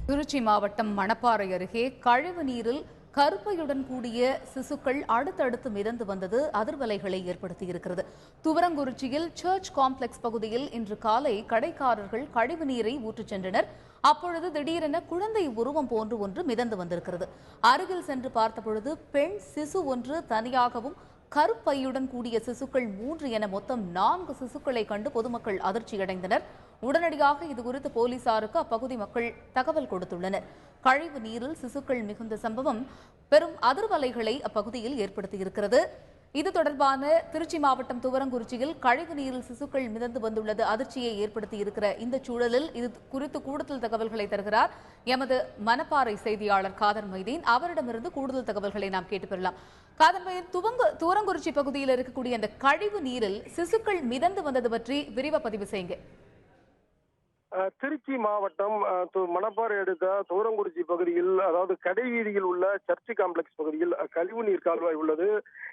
திருச்சி மாவட்டம் மணப்பாறை அருகே கழிவு நீரில் கருப்பையுடன் கூடிய சிசுக்கள் அடுத்தடுத்து மிதந்து வந்தது அதிர்வலைகளை ஏற்படுத்தியிருக்கிறது. துவரங்குறிச்சியில் சர்ச் காம்ப்ளெக்ஸ் பகுதியில் இன்று காலை கடைக்காரர்கள் கழிவு நீரை ஊற்றிச் சென்றனர். அப்பொழுது திடீரென குழந்தை உருவம் போன்று ஒன்று மிதந்து வந்திருக்கிறது. அருகில் சென்று பார்த்தபொழுது பெண் சிசு ஒன்று தனியாகவும் கருப்பையுடன் கூடிய சிசுக்கள் 3 என மொத்தம் 4 சிசுக்களை கண்டு பொதுமக்கள் அதிர்ச்சியடைந்தனர். உடனடியாக இதுகுறித்து போலீசாருக்கு அப்பகுதி மக்கள் தகவல் கொடுத்துள்ளனர். கழிவு நீரில் சிசுக்கள் மிகுந்த சம்பவம் பெரும் அதிர்வலைகளை அப்பகுதியில் ஏற்படுத்தியிருக்கிறது. இது தொடர்பான திருச்சி மாவட்டம் துவரங்குறிச்சியில் கழிவு நீரில் சிசுக்கள் மிதந்து வந்துள்ளது அதிர்ச்சியை ஏற்படுத்தியிருக்கிற இந்த சூழலில் இது குறித்து கூடுதல் தகவல்களை தருகிறார் எமது மணப்பாறை செய்தியாளர் காதர் மைதீன். அவரிடமிருந்து கூடுதல் தகவல்களை நாம் கேட்டு பெறலாம். காதர் மைதீன், துவரங்குறிச்சி பகுதியில் இருக்கக்கூடிய அந்த கழிவு நீரில் சிசுக்கள் மிதந்து வந்தது பற்றி விரிவ பதிவு செய்யுங்க. திருச்சி மாவட்டம் மணப்பாறை அடுத்த துவரங்குறிச்சி பகுதியில், அதாவது கடைவீதியில் உள்ள சர்ச் காம்ப்ளெக்ஸ் பகுதியில் கழிவுநீர் கால்வாய் உள்ளது.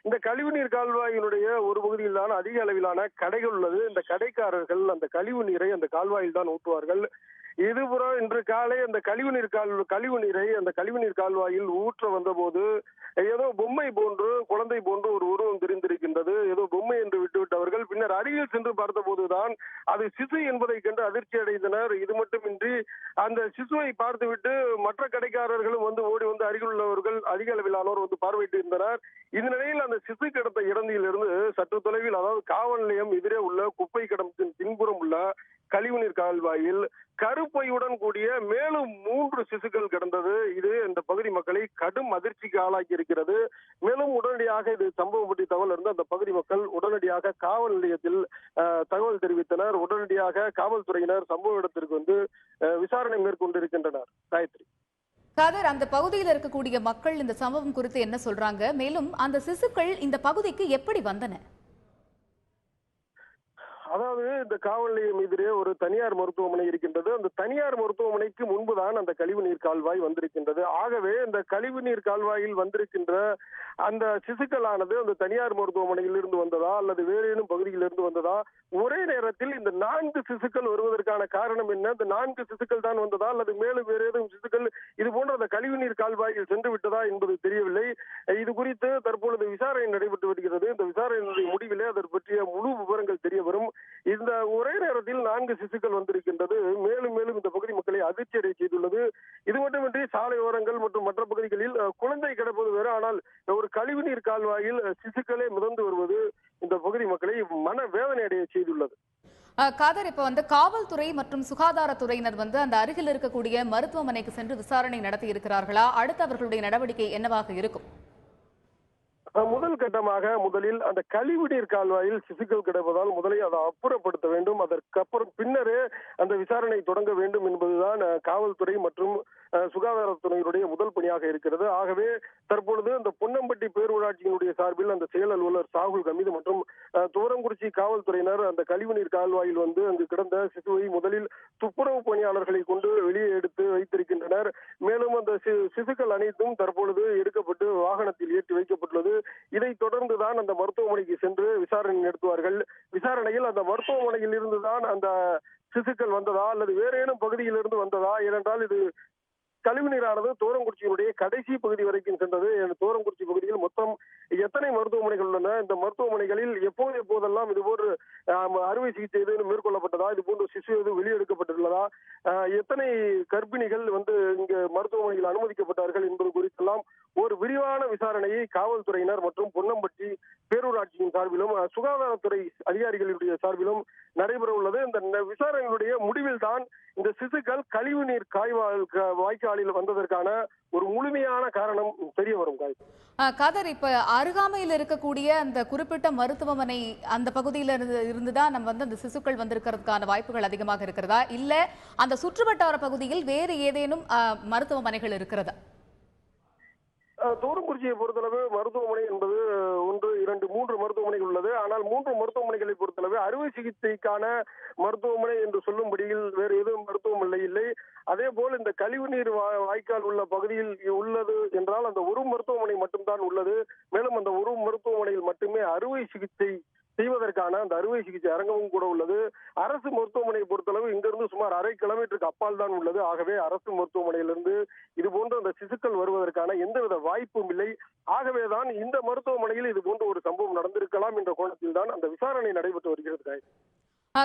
இந்த கழிவுநீர் கால்வாயினுடைய ஒரு பகுதியில் தான் அதிக அளவிலான கடைகள் உள்ளது. இந்த கடைக்காரர்கள் அந்த கழிவு நீரை அந்த கால்வாயில் தான் ஊற்றுவார்கள். இதுபுறம் இன்று காலை அந்த கழிவுநீர் கால்வாயில் ஊற்ற வந்தபோது ஏதோ பொம்மை போன்று, குழந்தை போன்று ஒரு உருவம் தெரிந்திருக்கின்றது. ஏதோ பொம்மை என்று விட்டுவிட்டவர்கள் பின்னர் அருகில் சென்று பார்த்தபோதுதான் அது சிசு என்பதை கண்டு அதிர்ச்சி அடைந்தனர். இது மட்டுமின்றி அந்த சிசுவை பார்த்துவிட்டு மற்ற கடைக்காரர்களும் ஓடி வந்து அருகில் உள்ளவர்கள் அதிக அளவிலானோர் பார்வையிட்டு இருந்தனர். இந்த நிலையில் அந்த சிசு கிடந்த இடத்திலிருந்து சற்று தொலைவில், அதாவது காவல் நிலையம் எதிரே உள்ள குப்பை கிடத்தின் பின்புறம் உள்ள கழிவுநீர் கால்வாயில் கருப்பையுடன் கூடிய மேலும் 3 சிசுக்கள் கிடந்தது. இது இந்த பகுதி மக்களை கடும் அதிர்ச்சிக்கு ஆளாக்கி இருக்கிறது. மேலும் உடனடியாக இது சம்பவம் பற்றி தகவல் இருந்து அந்த பகுதி மக்கள் உடனடியாக காவல் நிலையத்தில் தகவல் தெரிவித்தனர். உடனடியாக காவல்துறையினர் சம்பவ இடத்திற்கு விசாரணை மேற்கொண்டிருக்கின்றனர். காயத்ரி, காதர், அந்த பகுதியில் இருக்கக்கூடிய மக்கள் இந்த சம்பவம் குறித்து என்ன சொல்றாங்க? மேலும் அந்த சிசுக்கள் இந்த பகுதிக்கு எப்படி வந்தன? அதாவது இந்த காவல் நிலையம் எதிரே ஒரு தனியார் மருத்துவமனை இருக்கின்றது. அந்த தனியார் மருத்துவமனைக்கு முன்புதான் அந்த கழிவுநீர் கால்வாய் வந்திருக்கின்றது. ஆகவே இந்த கழிவுநீர் கால்வாயில் வந்திருக்கின்ற அந்த சிசுக்களானது அந்த தனியார் மருத்துவமனையில் இருந்து வந்ததா அல்லது வேறு ஏதும் பகுதியில் இருந்து வந்ததா? ஒரே நேரத்தில் இந்த 4 சிசுக்கள் வருவதற்கான காரணம் என்ன? இந்த 4 சிசுக்கள் தான் வந்ததா அல்லது மேலும் வேறு ஏதும் சிசுக்கள் இது போன்ற அந்த கழிவுநீர் கால்வாயில் சென்று விட்டதா என்பது தெரியவில்லை. இது குறித்து தற்பொழுது விசாரணை நடைபெற்று வருகிறது. இந்த விசாரணையினுடைய முடிவிலே அதற்கு பற்றிய முழு விவரங்கள் தெரிய வரும். இந்த ஒரே நேரத்தில் 4 சிசுக்கள் வந்திருக்கின்றது. மேலும் மேலும் இந்த பகுதி மக்களை அதிர்ச்சி அடைய செய்துள்ளது. இது மட்டுமின்றி சாலையோரங்கள் மற்றும் மற்ற பகுதிகளில் குழந்தை கிடப்பது வேறு, ஆனால் ஒரு கழிவுநீர் கால்வாயில் சிசுக்களே மிதந்து வருவது இந்த பகுதி மக்களை மன வேதனை அடைய செய்துள்ளது. காதர், இப்ப காவல்துறை மற்றும் சுகாதாரத்துறையினர் அந்த அருகில் இருக்கக்கூடிய மருத்துவமனைக்கு சென்று விசாரணை நடத்தி இருக்கிறார்களா? அடுத்து அவர்களுடைய நடவடிக்கை என்னவாக இருக்கும்? முதல் கட்டமாக முதலில் அந்த கழிவுநீர் கால்வாயில் சிசுக்கள் கிடப்பதால் முதலில் அதை அப்புறப்படுத்த வேண்டும். அதற்கப்புறம் பின்னரே அந்த விசாரணை தொடங்க வேண்டும் என்பதுதான் காவல்துறை மற்றும் சுகாதாரத்துறையினுடைய முதல் பணியாக இருக்கிறது. ஆகவே தற்பொழுது அந்த பொன்னம்பட்டி பேரூராட்சியினுடைய சார்பில் அந்த செயல் அலுவலர் சாகுல் கமீது மற்றும் துவரங்குறிச்சி காவல்துறையினர் அந்த கழிவுநீர் கால்வாயில் அங்கு கிடந்த சிசுவை முதலில் துப்புரவு பணியாளர்களை கொண்டு வெளியே எடுத்து வைத்திருக்கின்றனர். மேலும் அந்த சிசுக்கள் அனைத்தும் தற்பொழுது எடுக்கப்பட்டு வாகனத்தில் ஏற்றி வைக்கப்பட்டுள்ளது. இதைத் தொடர்ந்துதான் அந்த மருத்துவமனைக்கு சென்று விசாரணை நடத்துவார்கள். விசாரணையில் அந்த மருத்துவமனையில் இருந்துதான் அந்த சிசுக்கள் வந்ததா அல்லது வேறு ஏனும் பகுதியில் இருந்து வந்ததா? ஏனென்றால் இது கழிவுநீரானது தோரங்குறிச்சியினுடைய கடைசி பகுதி வரைக்கும் சென்றது. தோரங்குறிச்சி பகுதியில் மொத்தம் எத்தனை மருத்துவமனைகள் உள்ளன? இந்த மருத்துவமனைகளில் எப்போதெல்லாம் இதுபோன்று அறுவை சிகிச்சை எதுவும் மேற்கொள்ளப்பட்டதா? இதுபோன்று சிசு எதுவும் வெளியெடுக்கப்பட்டுள்ளதா? எத்தனை கர்ப்பிணிகள் இங்கு மருத்துவமனையில் அனுமதிக்கப்பட்டார்கள் என்பது குறித்தெல்லாம் ஒரு விரிவான விசாரணையை காவல்துறையினர் மற்றும் பொன்னம்பட்டி பேரூராட்சியின் சார்பிலும் சுகாதாரத்துறை அதிகாரிகளுடைய சார்பிலும் நடைபெற உள்ளது. இந்த விசாரணைகளுடைய முடிவில் தான் இந்த சிசுக்கள் கழிவுநீர் வாய்க்காலில் வந்ததற்கான ஒரு முழுமையான காரணம் தெரிய வரும். காதர், இப்ப அருகாமையில் இருக்கக்கூடிய அந்த குறிப்பிட்ட மருத்துவமனை அந்த பகுதியில இருந்துதான் நம்ம அந்த சிசுக்கள் வந்திருக்கிறதுக்கான வாய்ப்புகள் அதிகமாக இருக்கிறதா, இல்ல அந்த சுற்றுவட்டார பகுதியில் வேறு ஏதேனும் மருத்துவமனைகள் இருக்கிறதா? தோரங்குறிச்சியை பொறுத்தளவு மருத்துவமனை என்பது 1, 2, 3 மருத்துவமனைகள் உள்ளது. ஆனால் 3 மருத்துவமனைகளை பொறுத்தளவு அறுவை சிகிச்சைக்கான மருத்துவமனை என்று சொல்லும்படியில் வேறு எதுவும் மருத்துவமனை இல்லை. அதே போல் இந்த கழிவுநீர் வாய்க்கால் உள்ள பகுதியில் உள்ளது என்றால் அந்த ஒரு மருத்துவமனை மட்டும்தான் உள்ளது. மேலும் அந்த ஒரு மருத்துவமனையில் மட்டுமே அறுவை சிகிச்சை செய்வதற்கான அந்த அறுவை சிகிச்சை அரங்கமும் கூட உள்ளது. அரசு மருத்துவமனையை பொறுத்தளவு இங்கிருந்து சுமார் 1/2 கிலோமீட்டருக்கு அப்பால் தான் உள்ளது. ஆகவே அரசு மருத்துவமனையிலிருந்து இது போன்ற அந்த சிசுக்கள் வருவதற்கான எந்தவித வாய்ப்பும் இல்லை. ஆகவேதான் இந்த மருத்துவமனையில் இது போன்ற ஒரு சம்பவம் நடந்திருக்கலாம் என்ற கோணத்தில் தான் அந்த விசாரணை நடைபெற்று வருகிறது.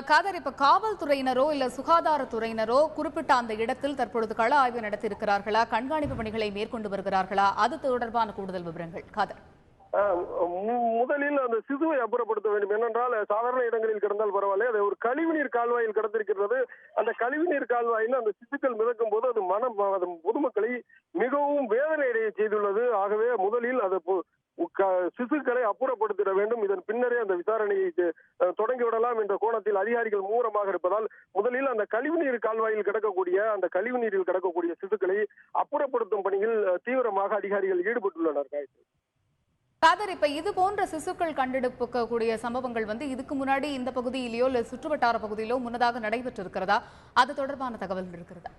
காதர், இப்ப காவல்துறையினரோ இல்ல சுகாதாரத்துறையினரோ குறிப்பிட்ட அந்த இடத்தில் தற்பொழுது கள ஆய்வு நடத்தியிருக்கிறார்களா, கண்காணிப்பு பணிகளை மேற்கொண்டு வருகிறார்களா? அது தொடர்பான கூடுதல் விவரங்கள் காதர். முதலில் அந்த சிசுவை அப்புறப்படுத்த வேண்டும். ஏனென்றால் சாதாரண இடங்களில் கிடந்தால் பரவாயில்லை, அதை ஒரு கழிவுநீர் கால்வாயில் கிடந்திருக்கிறது. அந்த கழிவுநீர் கால்வாயில் அந்த சிசுக்கள் மிதக்கும் போது அது பொதுமக்களை மிகவும் வேதனை அடைய செய்துள்ளது. ஆகவே முதலில் அதை சிசுக்களை அப்புறப்படுத்திட வேண்டும். இதன் பின்னரே அந்த விசாரணையை தொடங்கிவிடலாம் என்ற கோணத்தில் அதிகாரிகள் மூலமாக இருப்பதால் முதலில் அந்த கழிவுநீர் கால்வாயில் அந்த கழிவுநீரில் கிடக்கக்கூடிய சிசுக்களை அப்புறப்படுத்தும் பணியில் தீவிரமாக அதிகாரிகள் ஈடுபட்டுள்ளனர். காதர், இப்ப இது போன்ற சிசுக்கள் கண்டெடுக்கக்கூடிய சம்பவங்கள் இதுக்கு முன்னாடி இந்த பகுதியிலோ இல்ல சுற்றுவட்டார பகுதியிலோ முன்னதாக நடைபெற்று இருக்கிறதா? அது தொடர்பான தகவல் இருக்கிறதா?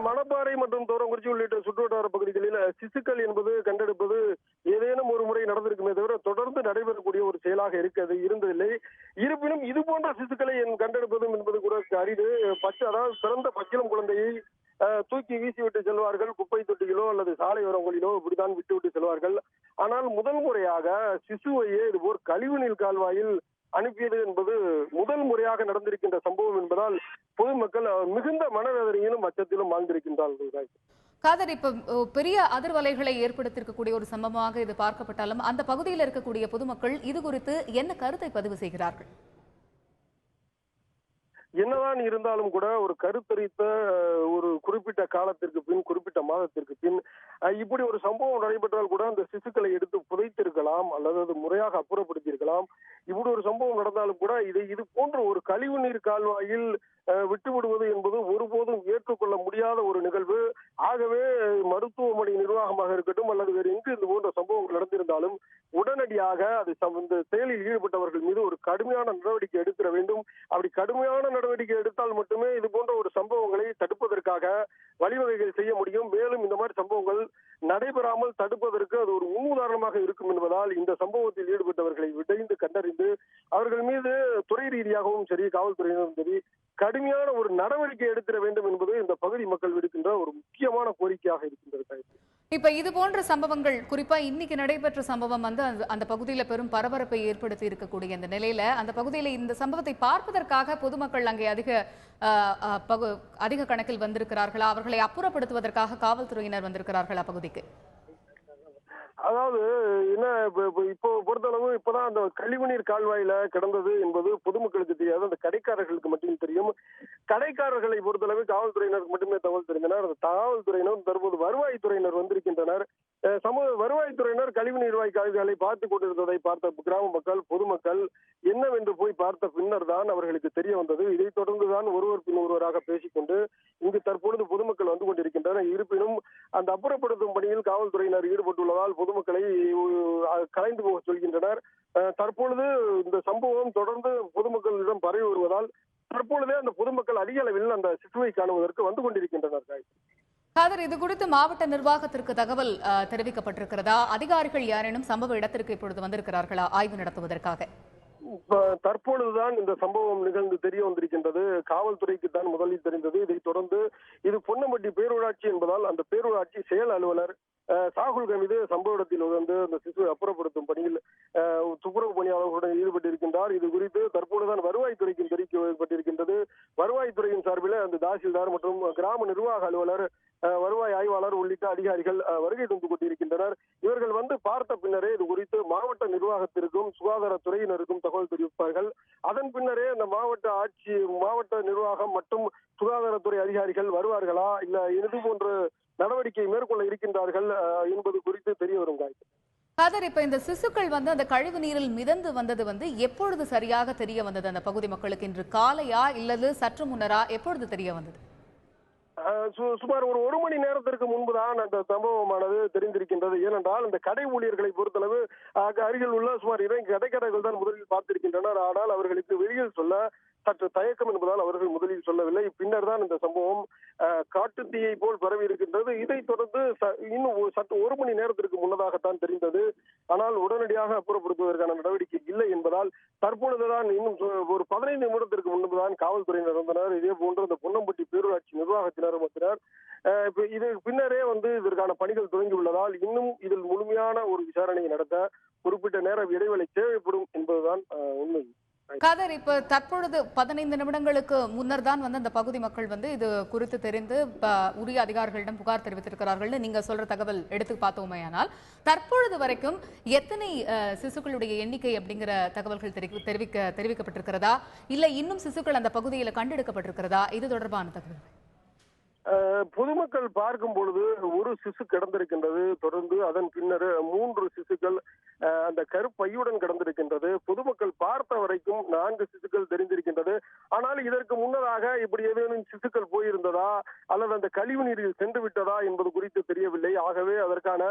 மணப்பாறை மற்றும் தோரங்குறிச்சி உள்ளிட்ட சுற்றுவட்டார பகுதிகளில் சிசுக்கள் என்பது கண்டெடுப்பது ஏதேனும் ஒரு முறை நடந்திருக்குமே தவிர தொடர்ந்து நடைபெறக்கூடிய ஒரு செயலாக இருந்ததில்லை. இருப்பினும் இது போன்ற சிசுக்களை கண்டெடுப்பதும் என்பது கூட அரிது. அதாவது பிறந்த பச்சிளம் குழந்தையை தூக்கி வீசிவிட்டு செல்வார்கள், குப்பை தொட்டிகளோ அல்லது சாலையோரங்களிலோ இப்படித்தான் விட்டுவிட்டு செல்வார்கள். ஆனால் முதல் முறையாக சிசுவையே இதுபோல் கழிவுநீர் கால்வாயில் அனுப்பியது என்பது முதல் முறையாக நடந்திருக்கின்ற சம்பவம் என்பதால் பொதுமக்கள் மிகுந்த மனவேதனையிலும் அச்சத்திலும் வாழ்ந்திருக்கின்றார்கள். காதர், இப்ப பெரிய அதிர்வலைகளை ஏற்படுத்தியிருக்கக்கூடிய ஒரு சம்பவமாக இது பார்க்கப்பட்டாலும் அந்த பகுதியில் இருக்கக்கூடிய பொதுமக்கள் இது குறித்து என்ன கருத்தை பதிவு செய்கிறார்கள்? என்னதான் இருந்தாலும் கூட ஒரு கருத்தரித்த ஒரு குறிப்பிட்ட காலத்திற்கு பின், குறிப்பிட்ட மாதத்திற்கு பின் இப்படி ஒரு சம்பவம் நடைபெற்றால் கூட அந்த சிசுக்களை எடுத்து புதைத்திருக்கலாம் அல்லது அது முறையாக அப்புறப்படுத்தியிருக்கலாம். இப்படி ஒரு சம்பவம் நடந்தாலும் கூட இது போன்ற ஒரு கழிவுநீர் கால்வாயில் விட்டுவிடுவது என்பது ஒருபோதும் ஏற்றுக்கொள்ள முடியாத ஒரு நிகழ்வு. ஆகவே மருத்துவமனை நிர்வாகமாக இருக்கட்டும் அல்லது வேறு எங்கு இது போன்ற சம்பவங்கள் நடந்திருந்தாலும் உடனடியாக இந்த செயலில் ஈடுபட்டவர்கள் மீது ஒரு கடுமையான நடவடிக்கை எடுத்திட வேண்டும். அப்படி கடுமையான நடவடிக்கை எடுத்தால் மட்டுமே இது போன்ற ஒரு சம்பவங்களை தடுப்பதற்காக வழிவகைகள் செய்ய முடியும். மேலும் இந்த மாதிரி சம்பவங்கள் நடைபெறாமல் தடுப்பதற்கு அது ஒரு முன்னுதாரணமாக இருக்கும் என்பதால் இந்த சம்பவத்தில் ஈடுபட்டவர்களை விரைந்து கண்டறிந்து அவர்கள் மீது துறை ரீதியாகவும் சரி, காவல்துறையினரும் சரி கடுமையான ஒரு நடவடிக்கை எடுத்திட வேண்டும் என்பது இந்த பகுதி மக்கள் விடுக்கின்ற ஒரு முக்கியமான கோரிக்கையாக இருக்கின்றது. இப்ப இது போன்ற சம்பவங்கள், குறிப்பா இன்னைக்கு நடைபெற்ற சம்பவம் அந்த பகுதியில பெரும் பரபரப்பை ஏற்படுத்தி இருக்கக்கூடிய இந்த நிலையில அந்த பகுதியில இந்த சம்பவத்தை பார்ப்பதற்காக பொதுமக்கள் அங்கே அதிக கணக்கில் வந்திருக்கிறார்களா? அவர்களை அப்புறப்படுத்துவதற்காக காவல்துறையினர் வந்திருக்கிறார்களா பகுதிக்கு? அதாவது என்ன, இப்போ பொறுத்தளவு இப்பதான் அந்த கழிவுநீர் கால்வாயில கிடந்தது என்பது பொதுமக்களுக்கு தெரியாது, அந்த கடைக்காரர்களுக்கு மட்டும் தெரியும். கடைக்காரர்களை பொறுத்தளவு காவல்துறையினருக்கு மட்டுமே தகவல் தெரிந்தனர். அந்த காவல்துறையினர் தற்போது வருவாய்த்துறையினர் வந்திருக்கின்றனர். வருவாய்த்துறையினர் கழிவுநீர் கால்வாய்களை பார்த்துக் கொண்டிருந்ததை பார்த்த கிராம மக்கள், பொதுமக்கள் என்னவென்று போய் பார்த்த பின்னர் தான் அவர்களுக்கு தெரிய வந்தது. இதைத் தொடர்ந்துதான் ஒருவர் பின் ஒருவராக பேசிக்கொண்டு இங்கு தற்பொழுது பொதுமக்கள் வந்து கொண்டிருக்கின்றனர். இருப்பினும் அந்த அப்புறப்படுத்தும் பணியில் காவல்துறையினர் ஈடுபட்டுள்ளதால் பொதுமக்களை கலைந்து போக சொல்கின்றனர். தற்பொழுது இந்த சம்பவம் தொடர்ந்து பொதுமக்களிடம் பரவி வருவதால் தற்பொழுதே அந்த பொதுமக்கள் அதிக அளவில் அந்த சிசுவை காணுவதற்கு வந்து கொண்டிருக்கின்றனர். காதர், இது குறித்து மாவட்ட நிர்வாகத்திற்கு தகவல் தெரிவிக்கப்பட்டிருக்கிறதா? அதிகாரிகள் யாரேனும் சம்பவ இடத்திற்கு இப்பொழுது வந்திருக்கிறார்களா ஆய்வு நடத்துவதற்காக? தற்பொழுதுதான் இந்த சம்பவம் நிகழ்ந்து தெரிய வந்திருக்கின்றது. காவல்துறைக்கு தான் முதலில் தெரிந்தது. இதைத் தொடர்ந்து இது பொன்னம்பட்டி பேரூராட்சி என்பதால் அந்த பேரூராட்சி செயல் அலுவலர் சாகுல் கமிது சம்பவ இடத்தில் வந்து அந்த சிசுவை அப்புறப்படுத்தும் பணியில் துப்புரவு பணியாளர்களுடன் ஈடுபட்டிருக்கின்றார். இது குறித்து தற்போதுதான் வருவாய்த்துறைக்கும் தெரிவிக்கப்பட்டிருக்கின்றது. வருவாய்த்துறையின் சார்பில் அந்த தாசில்தார் மற்றும் கிராம நிர்வாக அலுவலர், வருவாய் ஆய்வாளர் உள்ளிட்ட அதிகாரிகள் வருகை தந்து கொண்டிருக்கின்றனர். இவர்கள் வந்து பார்த்த பின்னரே இது குறித்து மாவட்ட நிர்வாகத்திற்கும் சுகாதாரத்துறையினருக்கும் தகவல் தெரிவிப்பார்கள். அதன் பின்னரே இந்த மாவட்ட நிர்வாகம் மற்றும் சுகாதாரத்துறை அதிகாரிகள் வருவார்களா இல்ல இது போன்ற நடவடிக்கை மேற்கொள்ள இருக்கின்றார்கள் என்பது குறித்து தெரிய வரும். காதர், இப்ப இந்த சிசுக்கள் அந்த கழிவு நீரில் மிதந்து வந்தது எப்பொழுது சரியாக தெரிய வந்தது அந்த பகுதி மக்களுக்கு? இன்று காலையா இல்லது சற்று முன்னரா எப்பொழுது தெரிய வந்தது? சுமார் ஒரு மணி நேரத்திற்கு முன்புதான் அந்த சம்பவமானது தெரிந்திருக்கின்றது. ஏனென்றால் இந்த கடை ஊழியர்களை பொறுத்தளவு அருகில் உள்ள சுமார் 2 கடைக்காரர்கள் தான் முதலில் பார்த்திருக்கின்றனர். ஆனால் அவர்களுக்கு வெளியில் சொல்ல சற்று தயக்கம் என்பதால் அவர்கள் முதலில் சொல்லவில்லை. பின்னர் தான் இந்த சம்பவம் காட்டுத்தீயை போல் பரவி இருக்கின்றது. இதைத் தொடர்ந்து இன்னும் சற்று ஒரு மணி நேரத்திற்கு முன்னதாகத்தான் தெரிந்தது. ஆனால் உடனடியாக அப்புறப்படுத்துவதற்கான நடவடிக்கை இல்லை என்பதால் தற்பொழுதுதான் இன்னும் ஒரு 15 நிமிடத்திற்கு முன்புதான் காவல்துறையினர் வந்தனர். இதே போன்று அந்த பொன்னம்பட்டி பேரூராட்சி நிர்வாகத்தினரும் வந்தனர். இது பின்னரே இதற்கான பணிகள் தொடங்கியுள்ளதால் இன்னும் இதில் முழுமையான ஒரு விசாரணையை நடத்த குறிப்பிட்ட நேரம் இடைவெளி தேவைப்படும் என்பதுதான் உண்மை. காதர், இப்ப தற்பொழுது 15 நிமிடங்களுக்கு முன்னர் தான் அந்த பகுதி மக்கள் இது குறித்து தெரிந்து உரிய அதிகாரிகளிடம் புகார் தெரிவித்திருக்கிறார்கள். நீங்க சொல்ற தகவல் எடுத்து பார்த்தோமேயானால் தற்பொழுது வரைக்கும் எத்தனை சிசுக்களுடைய எண்ணிக்கை அப்படிங்கிற தகவல்கள் தெரிவிக்கப்பட்டிருக்கிறதா, இல்ல இன்னும் சிசுக்கள் அந்த பகுதியில் கண்டெடுக்கப்பட்டிருக்கிறதா? இது தொடர்பான தகவல் பொதுமக்கள் பார்க்கும் பொழுது ஒரு சிசு கிடந்திருக்கின்றது. தொடர்ந்து அதன் பின்னர் 3 சிசுக்கள் அந்த கருப்பையுடன் கிடந்திருக்கின்றது. பொதுமக்கள் பார்த்த வரைக்கும் 4 சிசுக்கள் தெரிந்திருக்கின்றது. ஆனால் இதற்கு முன்னதாக இப்படி ஏதேனும் சிசுக்கள் போயிருந்ததா அல்லது அந்த கழிவு நீரில் சென்று விட்டதா என்பது குறித்து தெரியவில்லை. ஆகவே அதற்கான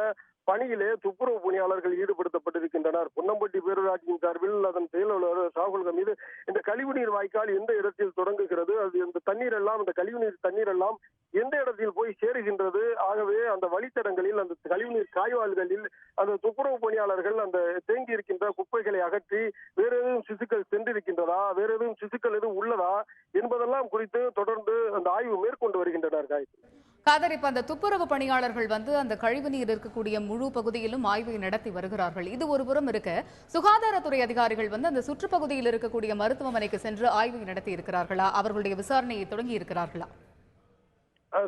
பணியிலே துப்புரவு பணியாளர்கள் ஈடுபடுத்தப்பட்டிருக்கின்றனர். பொன்னம்பட்டி பேரூராட்சியின் சார்பில் அதன் செயலாளர் ராகுல் மீது இந்த கழிவுநீர் வாய்க்கால் எந்த இடத்தில் தொடங்குகிறது, அது இந்த தண்ணீர் எல்லாம் இந்த கழிவுநீர் தண்ணீர் எல்லாம் எந்த இடத்தில் போய் சேருகின்றது, ஆகவே அந்த வழித்தடங்களில் அந்த கழிவுநீர் காய்வாள்களில் அந்த துப்புரவு பணியாளர்கள் அந்த தேங்கி இருக்கின்ற குப்பைகளை அகற்றி வேறு எதுவும் சிசுக்கள் சென்றிருக்கின்றதா, வேறு எதுவும் சிசுக்கள் எதுவும் உள்ளதா என்பதெல்லாம் குறித்து தொடர்ந்து அந்த ஆய்வு மேற்கொண்டு வருகின்றனர். காதர், இப்ப அந்த துப்புரவு பணியாளர்கள் அந்த கழிவுநீர் இருக்கக்கூடிய முழு பகுதியிலும் ஆய்வை நடத்தி வருகிறார்கள். இது ஒரு புறம் இருக்க, சுகாதாரத்துறை அதிகாரிகள் அந்த சுற்றுப்பகுதியில் இருக்கக்கூடிய மருத்துவமனைக்கு சென்று ஆய்வை நடத்தி இருக்கிறார்களா? அவர்களுடைய விசாரணையை தொடங்கி இருக்கிறார்களா?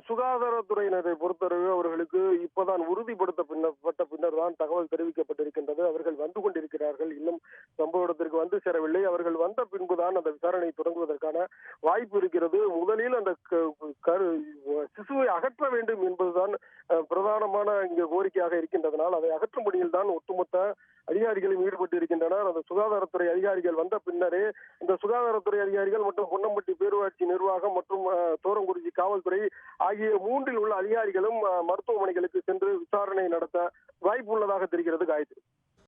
சுகாதாரத்துறையினரை பொறுத்தவரை அவர்களுக்கு இப்பதான் உறுதிப்படுத்தப்பட்ட பின்னர் தான் தகவல் தெரிவிக்கப்பட்டிருக்கின்றது. அவர்கள் வந்து கொண்டிருக்கிறார்கள். இன்னும் சம்பவ இடத்திற்கு வந்து சேரவில்லை. அவர்கள் வந்த பின்புதான் அந்த விசாரணை தொடங்குவதற்கான வாய்ப்பு இருக்கிறது. முதலில் அந்த சிசுவை அகற்ற வேண்டும் என்பதுதான் பிரதானமான இங்க கோரிக்கையாக இருக்கின்றதனால் அதை அகற்றும் பணியில் தான் ஒட்டுமொத்த அதிகாரிகளும் ஈடுபட்டு இருக்கின்றனர். அந்த சுகாதாரத்துறை அதிகாரிகள் வந்த பின்னரே இந்த சுகாதாரத்துறை அதிகாரிகள் மற்றும் பொன்னம்பட்டி பேரூராட்சி நிர்வாகம் மற்றும் தோரங்குறிச்சி காவல்துறை ஆகிய 3 உள்ள அதிகாரிகளும் மருத்துவமனைகளுக்கு சென்று விசாரணை நடத்த வாய்ப்பு உள்ளதாக தெரிகிறது. காயத்ரி.